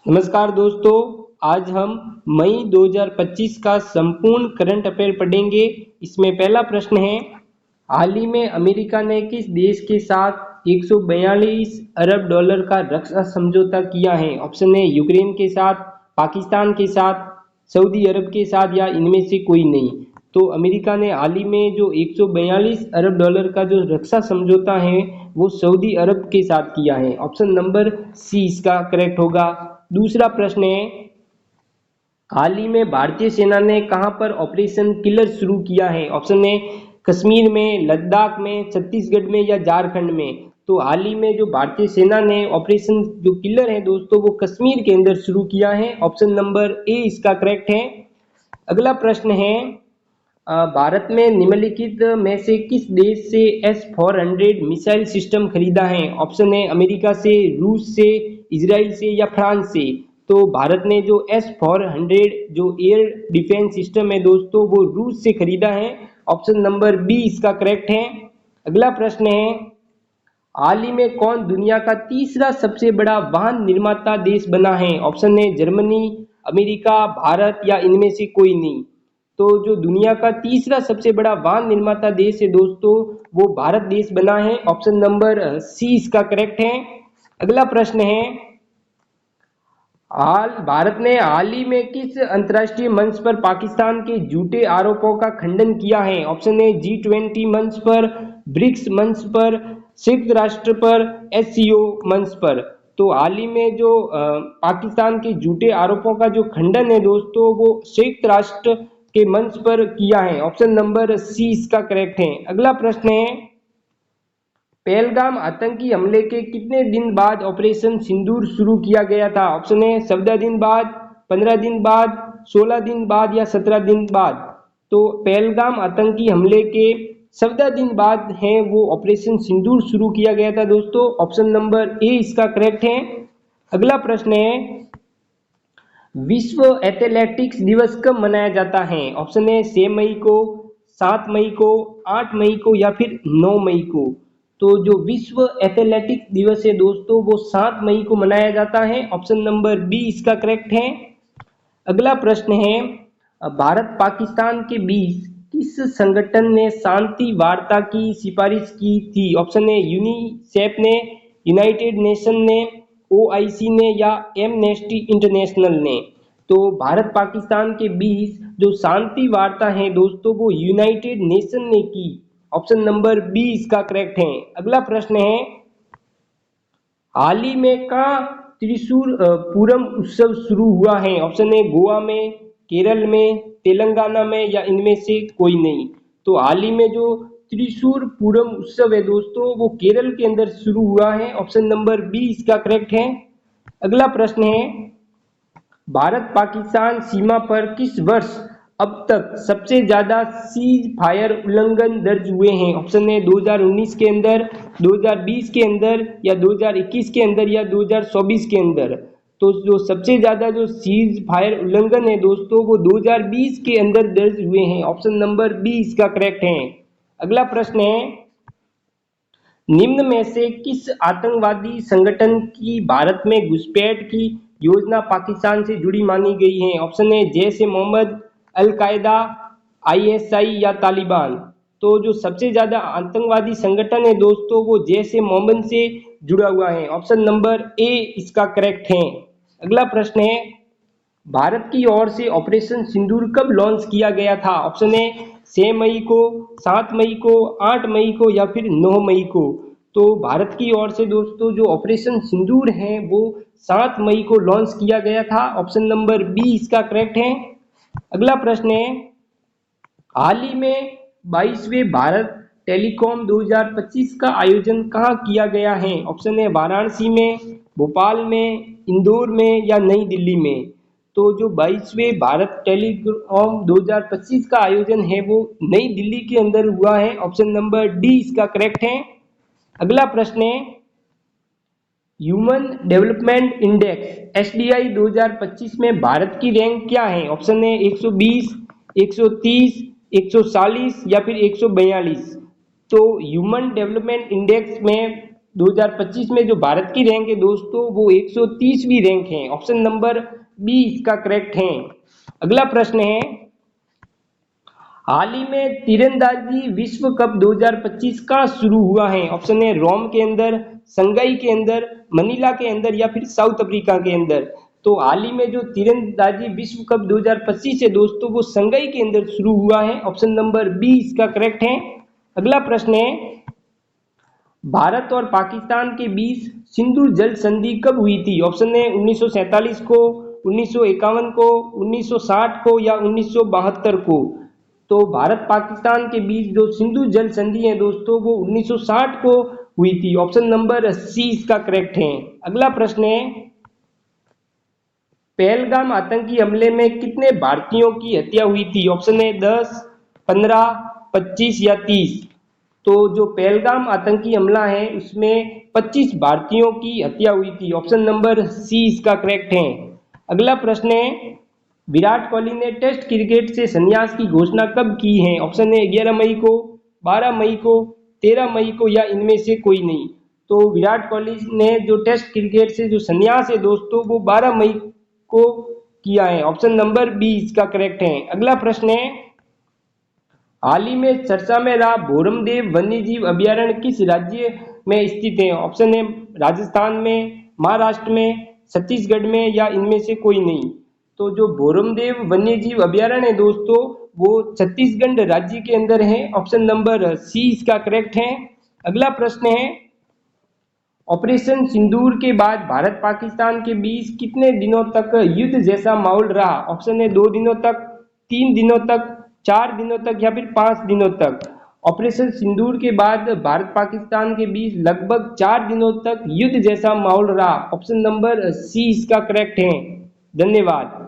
नमस्कार दोस्तों, आज हम मई 2025 का संपूर्ण करंट अफेयर पढ़ेंगे। इसमें पहला प्रश्न है, हाल ही में अमेरिका ने किस देश के साथ 142 अरब डॉलर का रक्षा समझौता किया है? ऑप्शन है यूक्रेन के साथ, पाकिस्तान के साथ, सऊदी अरब के साथ या इनमें से कोई नहीं। तो अमेरिका ने हाल ही में जो 142 अरब डॉलर का जो रक्षा समझौता है वो सऊदी अरब के साथ किया है। ऑप्शन नंबर सी इसका करेक्ट होगा। दूसरा प्रश्न है, हाल ही में भारतीय सेना ने कहां पर ऑपरेशन किलर शुरू किया है? ऑप्शन है कश्मीर में, लद्दाख में, छत्तीसगढ़ में या झारखंड में। तो हाल ही में जो भारतीय सेना ने ऑपरेशन जो किलर है दोस्तों वो कश्मीर के अंदर शुरू किया है। ऑप्शन नंबर ए इसका करेक्ट है। अगला प्रश्न है, भारत में निम्नलिखित में से किस देश से S-400 मिसाइल सिस्टम खरीदा है? ऑप्शन है अमेरिका से, रूस से, इजराइल से या फ्रांस से। तो भारत ने जो S-400 जो एयर डिफेंस सिस्टम है दोस्तों वो रूस से खरीदा है। ऑप्शन नंबर बी इसका करेक्ट है। अगला प्रश्न है, हाल ही में कौन दुनिया का तीसरा सबसे बड़ा वाहन निर्माता देश बना है? ऑप्शन है जर्मनी, अमेरिका, भारत या इनमें से कोई नहीं। तो जो दुनिया का तीसरा सबसे बड़ा वाहन निर्माता देश है दोस्तों वो भारत देश बना है। ऑप्शन नंबर सी इसका करेक्ट है। अगला प्रश्न है, भारत ने हाल ही में किस अंतर्राष्ट्रीय मंच पर पाकिस्तान के झूठे आरोपों का खंडन किया है? ऑप्शन है G20 मंच पर, ब्रिक्स मंच पर, संयुक्त राष्ट्र पर, SCO मंच पर। तो हाल ही में जो पाकिस्तान के झूठे आरोपों का जो खंडन है दोस्तों वो संयुक्त राष्ट्र के मंच पर किया है। ऑप्शन नंबर सी इसका करेक्ट है। अगला प्रश्न है, पहलगाम आतंकी हमले के कितने दिन बाद ऑपरेशन सिंदूर शुरू किया गया था? ऑप्शन है 14 दिन बाद, 15 दिन बाद, 16 दिन बाद या 17 दिन बाद। तो पहलगाम आतंकी हमले के 14 दिन बाद है वो ऑपरेशन सिंदूर शुरू किया गया था दोस्तों। ऑप्शन नंबर ए इसका करेक्ट है। अगला प्रश्न है, विश्व एथलेटिक्स दिवस कब मनाया जाता है? ऑप्शन है 6 मई को, 7 मई को, 8 मई को या फिर 9 मई को। तो जो विश्व एथलेटिक्स दिवस है दोस्तों वो 7 मई को मनाया जाता है। ऑप्शन नंबर बी इसका करेक्ट है। अगला प्रश्न है, भारत पाकिस्तान के बीच किस संगठन ने शांति वार्ता की सिफारिश की थी? ऑप्शन है यूनिसेफ ने, यूनाइटेड नेशन ने, OIC ने या एमनेस्टी इंटरनेशनल ने। तो भारत पाकिस्तान के बीच जो शांति वार्ता है दोस्तों वो यूनाइटेड नेशन ने की। ऑप्शन नंबर बी इसका करेक्ट है। अगला प्रश्न है, हाल ही में कहाँ त्रिशूर पूरम उत्सव शुरू हुआ है? ऑप्शन है गोवा में, केरल में, तेलंगाना में या इनमें से कोई नहीं। तो हाल ही में जो त्रिशूर पूरम उत्सव है दोस्तों वो केरल के अंदर शुरू हुआ है। ऑप्शन नंबर बी इसका करेक्ट है। अगला प्रश्न है, भारत पाकिस्तान सीमा पर किस वर्ष अब तक सबसे ज्यादा सीज फायर उल्लंघन दर्ज हुए हैं? ऑप्शन है 2019 के अंदर, 2020 के अंदर या 2021 के अंदर या 2024 के अंदर। तो जो सबसे ज्यादा जो सीज फायर उल्लंघन है दोस्तों वो 2020 के अंदर दर्ज हुए हैं। ऑप्शन नंबर बी इसका करेक्ट है। अगला प्रश्न है, निम्न में से किस आतंकवादी संगठन की भारत में घुसपैठ की योजना पाकिस्तान से जुड़ी मानी गई है? ऑप्शन है जैश ए मोहम्मद, अल-कायदा, ISI या तालिबान। तो जो सबसे ज्यादा आतंकवादी संगठन है दोस्तों वो जैश ए मोहम्मद से जुड़ा हुआ है। ऑप्शन नंबर ए इसका करेक्ट है। अगला प्रश्न है, भारत की ओर से ऑपरेशन सिंदूर कब लॉन्च किया गया था? ऑप्शन है 6 मई को, 7 मई को, 8 मई को या फिर 9 मई को। तो भारत की ओर से दोस्तों जो ऑपरेशन सिंदूर है वो 7 मई को लॉन्च किया गया था। ऑप्शन नंबर बी इसका करेक्ट है। अगला प्रश्न है, हाल ही में 22वें भारत टेलीकॉम 2025 का आयोजन कहाँ किया गया है? ऑप्शन है वाराणसी में, भोपाल में, इंदौर में या नई दिल्ली में। तो जो 22वें भारत टेलीकॉम 2025 का आयोजन है वो नई दिल्ली के अंदर हुआ है। ऑप्शन नंबर डी इसका करेक्ट है। अगला प्रश्न है, ह्यूमन डेवलपमेंट इंडेक्स SDI 2025 में भारत की रैंक क्या है? ऑप्शन है 120, 130, 140 या फिर 142। तो ह्यूमन डेवलपमेंट इंडेक्स में 2025 में जो भारत की रैंक है दोस्तों वो 130वीं रैंक है। ऑप्शन नंबर बी इसका करेक्ट है। अगला प्रश्न है, हाल ही में तीरंदाजी विश्व कप 2025 कहाँ शुरू हुआ है? ऑप्शन है रोम के अंदर, संघाई के अंदर, मनीला के अंदर या फिर साउथ अफ्रीका के अंदर। तो हाल ही में जो तीरंदाजी विश्व कप 2025 है दोस्तों वो संघाई के अंदर शुरू हुआ है। ऑप्शन नंबर बी इसका करेक्ट है। अगला प्रश्न है, भारत और पाकिस्तान के बीच सिंधु जल संधि कब हुई थी? ऑप्शन है 1947 को, 1951 को, 1960 को या 1972 को। तो भारत पाकिस्तान के बीच जो सिंधु जल संधि है दोस्तों वो 1960 को हुई थी। ऑप्शन नंबर सी इसका करेक्ट है। अगला प्रश्न है, पहलगाम आतंकी हमले में कितने भारतीयों की हत्या हुई थी? ऑप्शन है 10, 15, 25 या 30। तो जो पहलगाम आतंकी हमला है उसमें 25 भारतीयों की हत्या हुई थी। ऑप्शन नंबर सी इसका करेक्ट है। अगला प्रश्न है, विराट कोहली ने टेस्ट क्रिकेट से संन्यास की घोषणा कब की है? ऑप्शन है 11 मई को, 12 मई को, 13 मई को या इनमें से कोई नहीं। तो विराट कोहली ने जो टेस्ट क्रिकेट से जो संन्यास है दोस्तों वो 12 मई को किया है। ऑप्शन नंबर बी इसका करेक्ट है। अगला प्रश्न है, हाल ही में चर्चा में रहा भोरमदेव वन्यजीव अभयारण्य किस राज्य में स्थित है? ऑप्शन है राजस्थान में, महाराष्ट्र में, छत्तीसगढ़ में या इनमें से कोई नहीं। तो जो भोरमदेव वन्यजीव अभयारण्य है दोस्तों वो छत्तीसगढ़ राज्य के अंदर है। ऑप्शन नंबर सी इसका करेक्ट है। अगला प्रश्न है, ऑपरेशन सिंदूर के बाद भारत पाकिस्तान के बीच कितने दिनों तक युद्ध जैसा माहौल रहा? ऑप्शन है 2 दिनों तक, 3 दिनों तक, 4 दिनों तक या फिर 5 दिनों तक। ऑपरेशन सिंदूर के बाद भारत पाकिस्तान के बीच लगभग 4 दिनों तक युद्ध जैसा माहौल रहा। ऑप्शन नंबर सी इसका करेक्ट है। धन्यवाद।